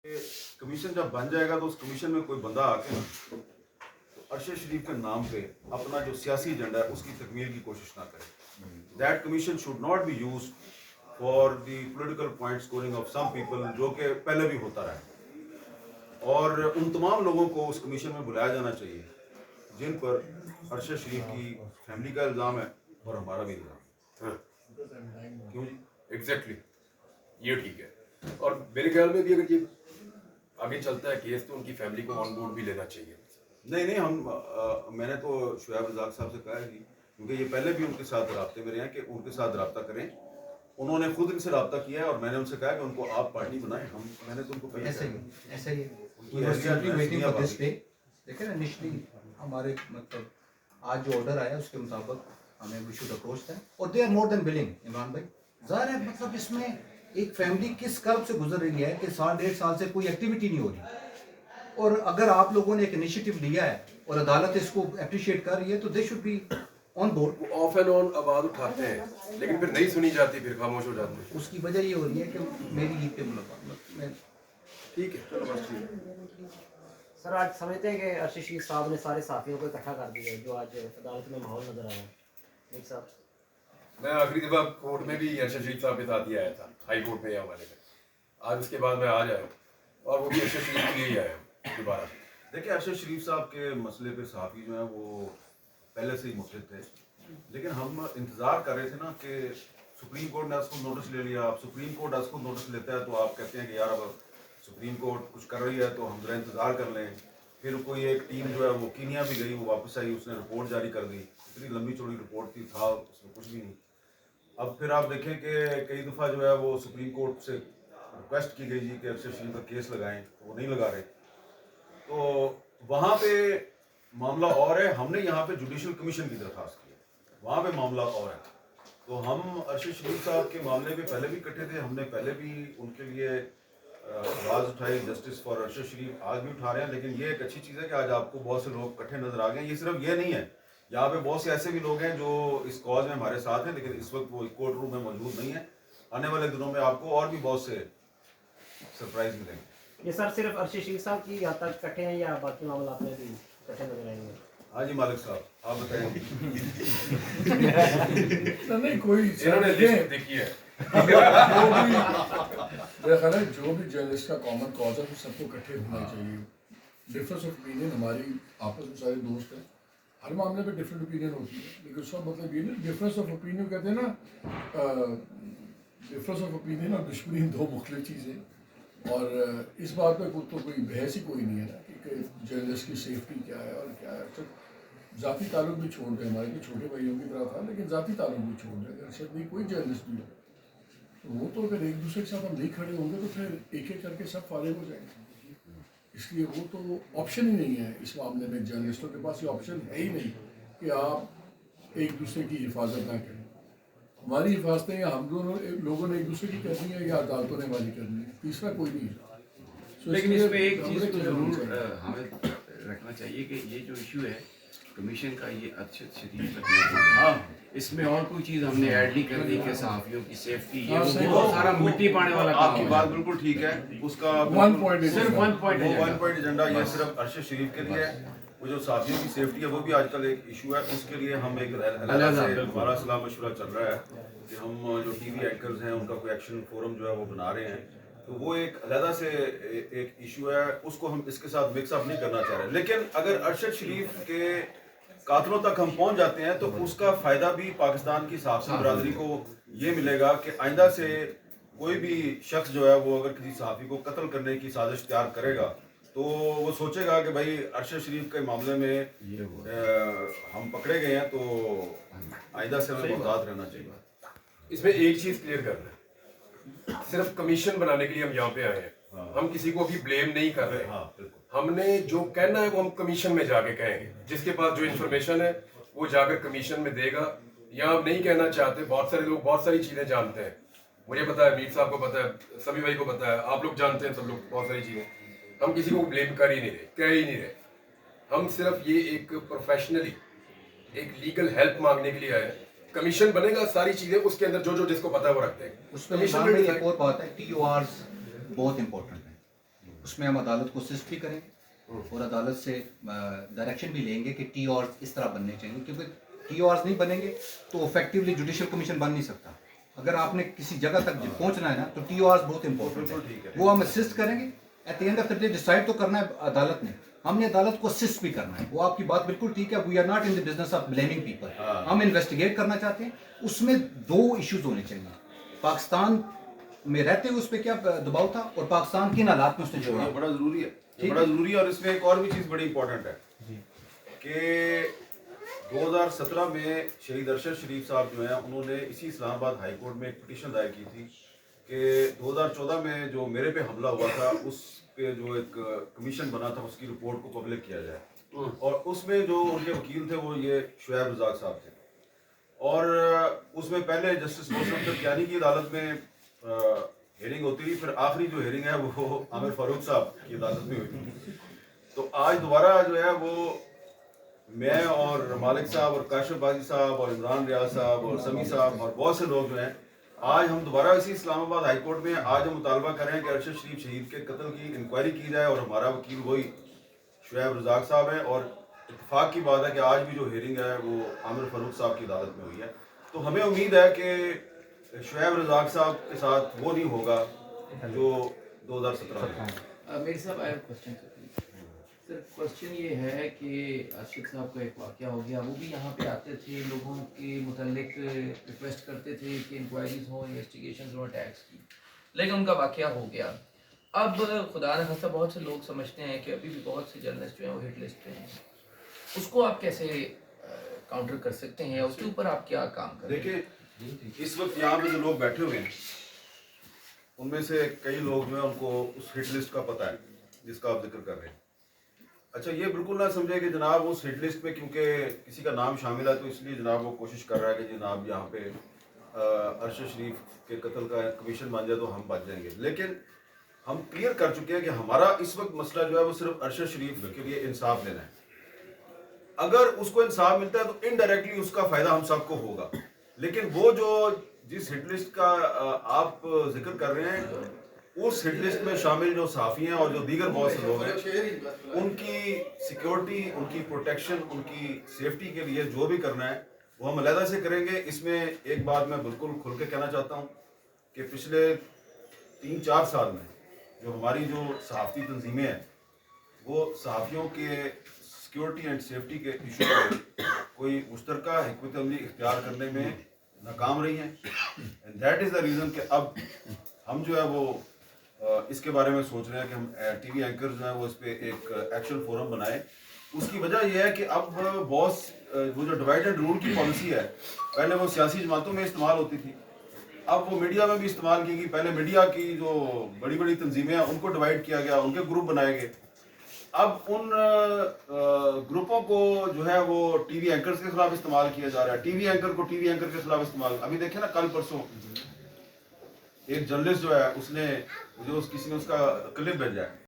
Commission जब बन जाएगा तो उस कमीशन में कोई बंदा आके ना अरशद शरीफ के नाम पे अपना जो सियासी एजेंडा है उसकी तकमील की कोशिश ना करे. That commission should not be use for the political point scoring of some people, जो कि पहले भी होता रहा है. और उन तमाम लोगों को उस कमीशन में बुलाया जाना चाहिए जिन पर अरशद शरीफ की फैमिली का इल्ज़ाम है और हमारा भी इल्ज़ाम है. क्यों जी? एग्जैक्टली, ये ठीक है. और मेरे ख्याल में भी अगर ये आगे चलता है केस तो उनकी फैमिली को ऑन बोर्ड भी लेना चाहिए. नहीं हम मैंने तो शुएब रज़ाक साहब से कहा है कि क्योंकि ये पहले भी उनके साथ राब्ते में रहे हैं कि उनके साथ रब्ता करें. उन्होंने खुद इनसे रब्ता किया है और मैंने उनसे कहा कि उनको आप पार्टी बनाएं. मैंने तो उनको पहले ऐसा ही देखें ना. इनिशियली हमारे मतलब आज जो ऑर्डर आया उसके मुताबिक हमें वी शुड अप्रोच दैम और they are more than willing. Imran भाई ज़ाहिर है मतलब इसमें एक फैमिली किस कर्ब से गुजर रही है कि 1.5 साल से कोई एक्टिविटी नहीं हो रही, और अगर आप लोगों ने एक इनिशिएटिव लिया है और अदालत इसको अप्रिशिएट कर रही है तो they should be on board. Of and on आवाज उठाते हैं लेकिन फिर नहीं सुनी जाती, फिर खामोश हो जाते हैं. उसकी वजह ये हो रही है कि मेरी ईद पे मुलाकात में ठीक है, चलो बस ठीक है. सर आज समझते हैं कि अरशद शरीफ साहब ने सारे साथियों को इकट्ठा कर दिया है जो आज अदालत में माहौल नजर आया है. एक साहब, मैं आखिरी दफा कोर्ट में भी अरशद शरीफ साहब के साथ ही आया था, हाई कोर्ट में या हमारे में. आज उसके बाद मैं आज आया और वो भी अरशद शरीफ के लिए ही आया दोबारा. देखिए अरशद शरीफ साहब के मसले पे सहाफ़ी जो है वो पहले से ही मुख्तलिफ थे, लेकिन हम इंतज़ार कर रहे थे ना कि सुप्रीम कोर्ट ने उसको नोटिस ले लिया. अब सुप्रीम कोर्ट उसको नोटिस लेता है तो आप कहते हैं कि यार अब सुप्रीम कोर्ट कुछ कर रही है तो हम ज़रा इंतज़ार कर लें. फिर कोई एक टीम जो है वो कीनिया भी गई, वो वापस आई, उसने रिपोर्ट जारी कर दी. इतनी लंबी चौड़ी रिपोर्ट थी, था उसमें कुछ भी नहीं. अब फिर आप देखें कि कई दफ़ा जो है वो सुप्रीम कोर्ट से रिक्वेस्ट की गई जी कि अरशद शरीफ का केस लगाएं, तो वो नहीं लगा रहे. तो वहाँ पे मामला और है. हमने यहाँ पे जुडिशल कमीशन की दरख्वास्त की है, वहाँ पे मामला और है. तो हम अरशद शरीफ साहब के मामले में पहले भी इकट्ठे थे, हमने पहले भी उनके लिए आवाज़ उठाई, जस्टिस फॉर अरशद शरीफ, आज भी उठा रहे हैं. लेकिन ये एक अच्छी चीज़ है कि आज आपको बहुत से लोग इकट्ठे नज़र आ गए. ये सिर्फ ये नहीं है, यहाँ पे बहुत से ऐसे भी लोग हैं जो इस कॉज में हमारे साथ हैं लेकिन इस वक्त वो कोर्ट रूम में मौजूद नहीं है. आने वाले दिनों में आपको और भी बहुत से सरप्राइज मिलेंगे. ये सर सिर्फ अरशद शरीफ साहब की यहाँ तक इकट्ठे हैं या बाकी मामला में भी इकट्ठे नजर आएंगे? हाँ जी मालिक साहब आप बताएंगे. नहीं कोई इन्होंने लिस्ट देखी है. मेरा ख्याल है जो भी जर्नलिस्ट का कॉमन कॉज है वो सबको इकट्ठे होना चाहिए. डिफरेंस ऑफ ओपिनियन हमारी आपस में सारे दोस्त हैं, हर मामले में डिफरेंट ओपिनियन होती है, लेकिन उसका मतलब ये नहीं. डिफरेंस ऑफ ओपिनियन कहते हैं ना, डिफरेंस ऑफ ओपिनियन और दुश्मनी दो मुख्तलिफ चीज़ें. और इस बात पे तो कोई बहस ही कोई नहीं है ना कि जर्नलिस्ट की सेफ्टी क्या है और क्या है. तो ज़ाती ताल्लुक भी छोड़ दें, हमारे भी छोटे भाइयों की तरह था, लेकिन ज़ाती ताल्लुक भी छोड़ दें. अरशद नहीं कोई जर्नलिस्ट भी हो तो वो तो अगर एक दूसरे के साथ हम नहीं खड़े होंगे तो फिर एक एक करके सब फारिग हो जाएंगे. इसलिए वो तो ऑप्शन ही नहीं है इस मामले में. जर्नलिस्टों के पास ये ऑप्शन है ही नहीं कि आप एक दूसरे की हिफाजत ना करें. हमारी हिफाजतें या हम दोनों लोगों ने एक दूसरे की करनी है या अदालतों ने हमारी करनी है, तीसरा कोई नहीं है. लेकिन इसमें एक चीज़ तो ज़रूर हमें रखना चाहिए कि ये जो इशू है कमीशन का, ये अरशद शरीफ का, हाँ इसमें और कोई चीज़ हमने ऐड नहीं कर दी कि सहाफ़ियों की सेफ्टी, ये बहुत सारा मिट्टी पाने वाला काम आपकी है. बात बिल्कुल ठीक है. उसका वन पॉइंट सिर्फ one point one point agenda ये सिर्फ अरशद शरीफ के लिए है. वो जो साथियों की सेफ्टी है वो भी आजकल एक इशू है. उसके लिए हम एक अलग से हमारा सलाह मशवरा चल रहा है कि हम जो टीवी एंकर्स हैं उनका कोई एक्शन फोरम जो है वो बना रहे हैं. तो वो एक अलग से एक इशू है, उसको हम इसके साथ मिक्सअप नहीं करना चाह रहे. लेकिन अगर अरशद शरीफ के कातलों तक हम पहुंच जाते हैं तो उसका फ़ायदा भी पाकिस्तान की सहाफ़ी बरादरी को ये मिलेगा कि आइंदा से कोई भी शख्स जो है वो अगर किसी सहाफ़ी को कत्ल करने की साजिश तैयार करेगा तो वो सोचेगा कि भाई अरशद शरीफ के मामले में हम पकड़े गए हैं तो आइंदा से हमें मुहतात रहना चाहिए. इसमें एक चीज़ क्लियर करना है, सिर्फ कमीशन बनाने के लिए हम यहाँ पे आए हैं. हम किसी को भी ब्लेम नहीं कर रहे. हाँ बिल्कुल. हमने जो कहना है वो हम कमीशन में जाके कहेंगे. जिसके पास जो इन्फॉर्मेशन है वो जाकर कमीशन में देगा. या हम नहीं कहना चाहते, बहुत सारे लोग बहुत सारी चीज़ें जानते हैं. मुझे पता है, मीर साहब को पता है, सभी भाई को पता है, आप लोग जानते हैं, सब लोग बहुत सारी चीज़ें. हम किसी को ब्लेम कर ही नहीं रहे, कह ही नहीं रहे. हम सिर्फ ये एक प्रोफेशनली एक लीगल हेल्प मांगने के लिए आए हैं. कमीशन बनेगा, सारी चीज़ें उसके अंदर जो जो जिसको पता है वो रखते हैं. उसमें एक और बात है, TORs बहुत इंपॉर्टेंट है. उसमें हम अदालत को असिस्ट भी करेंगे और अदालत से डायरेक्शन भी लेंगे कि टी ऑर्स इस तरह बनने चाहिए, क्योंकि टी ऑर्स नहीं बनेंगे तो इफेक्टिवली जुडिशल कमीशन बन नहीं सकता। अगर आपने किसी जगह तक पहुंचना है ना तो टी ऑर्स बहुत इंपॉर्टेंट बिल्कुल ठीक है, है। वो हम असिस्ट करेंगे। At the end of the day decide तो करना है अदालत ने, हमने अदालत को असिस्ट भी करना है। वो आपकी बात बिल्कुल ठीक है, we are not in the business of blaming people, हम इन्वेस्टिगेट करना चाहते हैं। उसमें दो इश्यूज होने चाहिए, पाकिस्तान में रहते हुए उस पर क्या दबाव था और पाकिस्तान किन हालात में उसने छोड़ा। ये बड़ा जरूरी है, ये ठीक बड़ा है। जरूरी है। और इसमें एक और भी चीज़ बड़ी इंपॉर्टेंट है कि 2017 में शहीद अरशद शरीफ साहब जो हैं उन्होंने इसी इस्लामाबाद हाई कोर्ट में एक पिटीशन दायर की थी कि 2014 में जो मेरे पे हमला हुआ था उस पे जो एक कमीशन बना था उसकी रिपोर्ट को पब्लिक किया जाए। और उसमें जो उनके वकील थे वो ये शुएब रज़ाक साहब थे, और उसमें पहले जस्टिस मोहसिन अख्तर कियानी की अदालत में हेयरिंग होती थी, फिर आखिरी जो हेयरिंग है वो आमिर फारूक साहब की अदालत में हुई थी। तो आज दोबारा जो है वो मैं और मालिक साहब और काशिफ बाजी साहब और इमरान रियाज साहब और समी साहब और बहुत से लोग जो हैं, आज हम दोबारा इसी इस्लामाबाद हाई कोर्ट में आज हम मुतालबा कर रहे हैं कि अरशद शरीफ शहीद के कत्ल की इंक्वायरी की जाए, और हमारा वकील वही शुएब रज़ाक साहब है। और इत्तेफाक की बात है कि आज भी जो हेयरिंग है वो आमिर फारूक साहब की अदालत में हुई है। तो हमें उम्मीद है कि शुएब रज़ाक साहब के साथ वो नहीं होगा जो 2017 में। मेरे साहब I have question sir. Question ये है कि अरशद साहब का एक वाक़या हो गया, वो भी यहाँ पे आते थे, लोगों के मुतल्लिक रिक्वेस्ट करते थे कि इंक्वायरीज हो, इन्वेस्टिगेशन हो टैक्स की, लेकिन उनका वाक़या हो गया। अब खुदा न खास्ता बहुत से लोग समझते हैं कि अभी भी बहुत से जर्नलिस्ट जो हैं वो हिट लिस्ट पे हैं, उसको आप कैसे काउंटर कर सकते हैं या उसके ऊपर आप क्या काम करें? देखिए, इस वक्त यहाँ पे जो लोग बैठे हुए हैं उनमें से कई लोग जो है उनको उस हिट लिस्ट का पता है जिसका आप जिक्र कर रहे हैं। अच्छा, ये बिल्कुल ना समझे कि जनाब उस हिट लिस्ट में क्योंकि किसी का नाम शामिल है तो इसलिए जनाब वो कोशिश कर रहा है कि जनाब यहाँ पे अरशद शरीफ के कत्ल का कमीशन बन जाए तो हम बच जाएंगे। लेकिन हम क्लियर कर चुके हैं कि हमारा इस वक्त मसला जो है वो सिर्फ अरशद शरीफ के लिए इंसाफ लेना है। अगर उसको इंसाफ मिलता है तो इनडायरेक्टली उसका फायदा हम सबको होगा। लेकिन वो जो जिस हिट लिस्ट का आप जिक्र कर रहे हैं, उस हिट लिस्ट में शामिल जो सहाफ़ी हैं और जो दीगर बहुत से लोग हैं, उनकी सिक्योरिटी, उनकी प्रोटेक्शन, उनकी सेफ्टी के लिए जो भी करना है वो हम अलहदा से करेंगे। इसमें एक बात मैं बिल्कुल खुल के कहना चाहता हूँ कि पिछले 3-4 साल में जो हमारी जो सहाफ़ती तंजीमें हैं वो सहाफ़ियों के सिक्योरिटी एंड सेफ्टी के इशू पर कोई मुश्तरका हिकमत अमली इख्तियार करने में नाकाम रही हैं। And that is the reason कि अब हम जो है वो इसके बारे में सोच रहे हैं कि हम टीवी एंकर जो है वो इस पर एक एक्शन फोरम बनाए। उसकी वजह यह है कि अब बॉस वो जो डिवाइड एंड रूल की पॉलिसी है, पहले वो सियासी जमातों में इस्तेमाल होती थी, अब वो मीडिया में भी इस्तेमाल की गई। पहले मीडिया की जो बड़ी बड़ी तंजीमें हैं उनको डिवाइड किया गया, उनके ग्रुप बनाए गए। अब उन ग्रुपों को जो है वो टीवी एंकर्स के खिलाफ इस्तेमाल किया जा रहा है, टीवी एंकर को टीवी एंकर के खिलाफ इस्तेमाल। अभी देखे ना, कल परसों एक जर्नलिस्ट जो है उसने किसी ने उसका क्लिप भेजा है